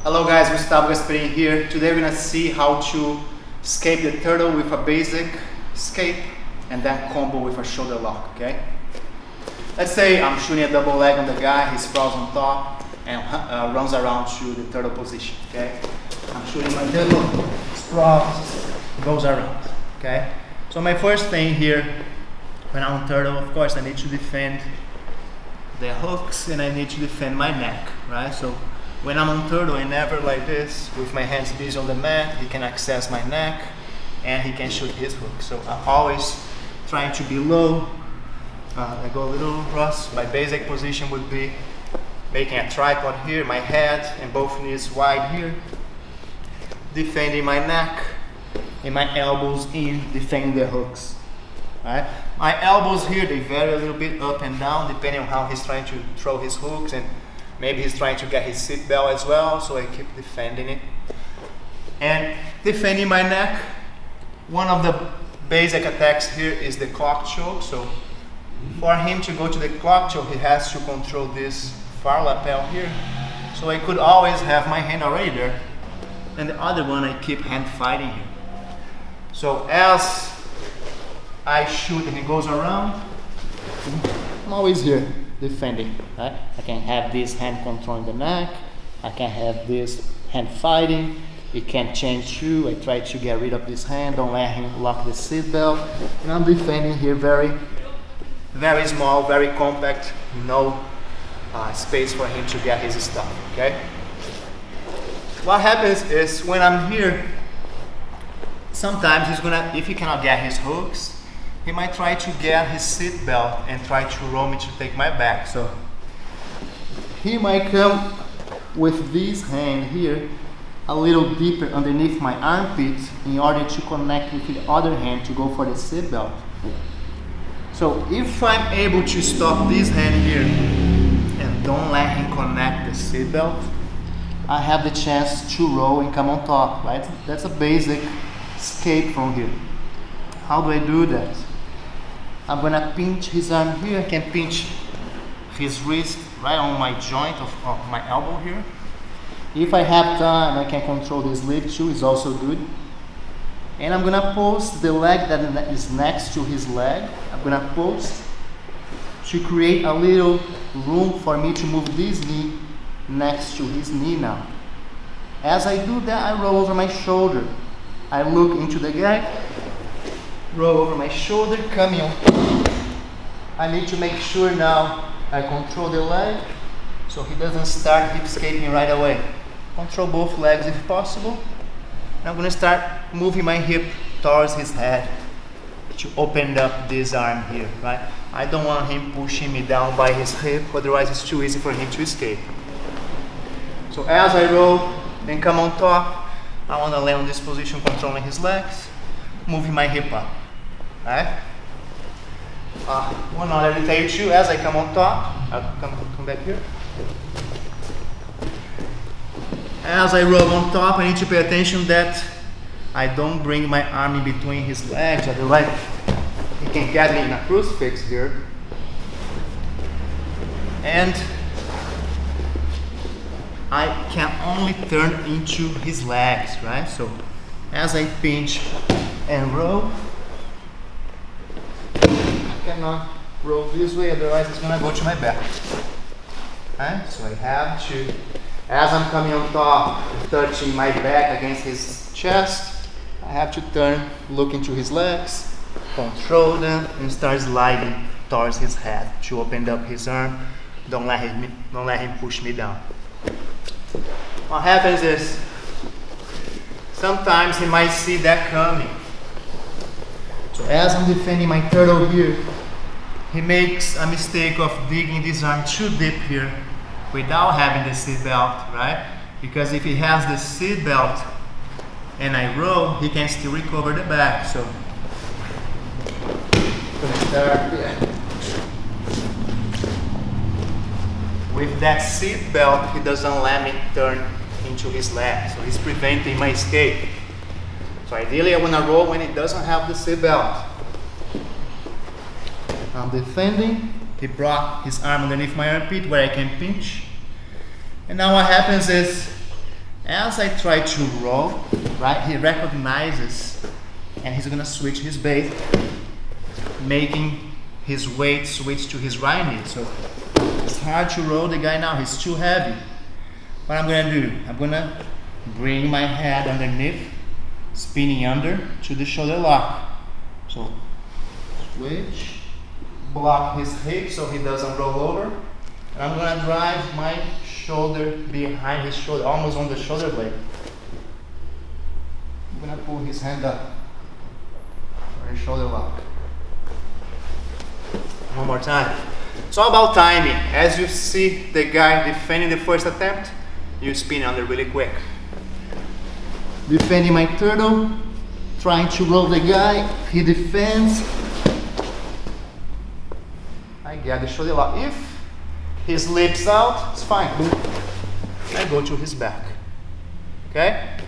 Hello guys, Gustavo Gasperin here. Today we're gonna see how to escape the turtle with a basic escape and then combo with a shoulder lock, okay? Let's say I'm shooting a double leg on the guy, he sprawls on top and runs around to the turtle position, okay? I'm shooting my double, sprawls, goes around, okay? So my first thing here, when I'm on turtle, of course I need to defend the hooks and I need to defend my neck, right? So when I'm on turtle, I never like this, with my hands busy on the mat, he can access my neck and he can shoot his hook. So I'm always trying to be low. I go a little cross. My basic position would be making a tripod here, my head and both knees wide here, defending my neck and my elbows in, defending the hooks. Right? My elbows here, they vary a little bit up and down depending on how he's trying to throw his hooks, and maybe he's trying to get his seat belt as well, so I keep defending it. And defending my neck, one of the basic attacks here is the clock choke. So for him to go to the clock choke, he has to control this far lapel here. So I could always have my hand already there, and the other one I keep hand fighting here. So as I shoot and he goes around, I'm always here defending, right? I can have this hand controlling the neck, I can have this hand fighting, it can change too. I try to get rid of this hand, don't let him lock the seat belt, and I'm defending here very small, very compact, no space for him to get his stuff, okay? What happens is when I'm here, sometimes he's gonna, if he cannot get his hooks, he might try to get his seat belt and try to roll me to take my back. So he might come with this hand here a little deeper underneath my armpit in order to connect with the other hand to go for the seat belt. So if I'm able to stop this hand here and don't let him connect the seat belt, I have the chance to roll and come on top, right? That's a basic escape from here. How do I do that? I'm gonna pinch his arm here. I can pinch his wrist right on my joint of my elbow here. If I have time, I can control this leg too, it's also good. And I'm gonna post the leg that is next to his leg. I'm gonna post to create a little room for me to move this knee next to his knee now. As I do that, I roll over my shoulder. I look into the guy, roll over my shoulder, coming on. I need to make sure now I control the leg so he doesn't start hip escaping right away. Control both legs if possible. And I'm going to start moving my hip towards his head to open up this arm here, right? I don't want him pushing me down by his hip, otherwise it's too easy for him to escape. So as I roll and come on top, I want to land on this position controlling his legs, moving my hip up. Right? One other detail too, as I come on top, I'll come back here. As I roll on top, I need to pay attention that I don't bring my arm in between his legs, otherwise he can get me in a crucifix here. And I can only turn into his legs, right? So as I pinch and roll, I cannot roll this way, otherwise it's gonna go to my back. Right? So I have to, as I'm coming on top, touching my back against his chest, I have to turn, look into his legs, control them, and start sliding towards his head to open up his arm. Don't let him push me down. What happens is, sometimes he might see that coming. So as I'm defending my turtle here, he makes a mistake of digging this arm too deep here without having the seat belt, right? Because if he has the seat belt and I roll, he can still recover the back. So I'm gonna start here. With that seat belt, he doesn't let me turn into his leg, so he's preventing my escape. So ideally I want to roll when he doesn't have the seat belt. I'm defending, he brought his arm underneath my armpit where I can pinch. And now what happens is As I try to roll, right, he recognizes and he's gonna switch his base, making his weight switch to his right knee. So it's hard to roll the guy now, he's too heavy. What I'm gonna do, I'm gonna bring my head underneath, spinning under to the shoulder lock. So switch, block his hip so he doesn't roll over. And I'm gonna drive my shoulder behind his shoulder, almost on the shoulder blade. I'm gonna pull his hand up for his shoulder lock. One more time. It's all about timing. As you see the guy defending the first attempt, you spin under really quick. Defending my turtle, trying to roll the guy, he defends. I get the shoulder lock. If he slips out, it's fine. Boom. I go to his back. Okay?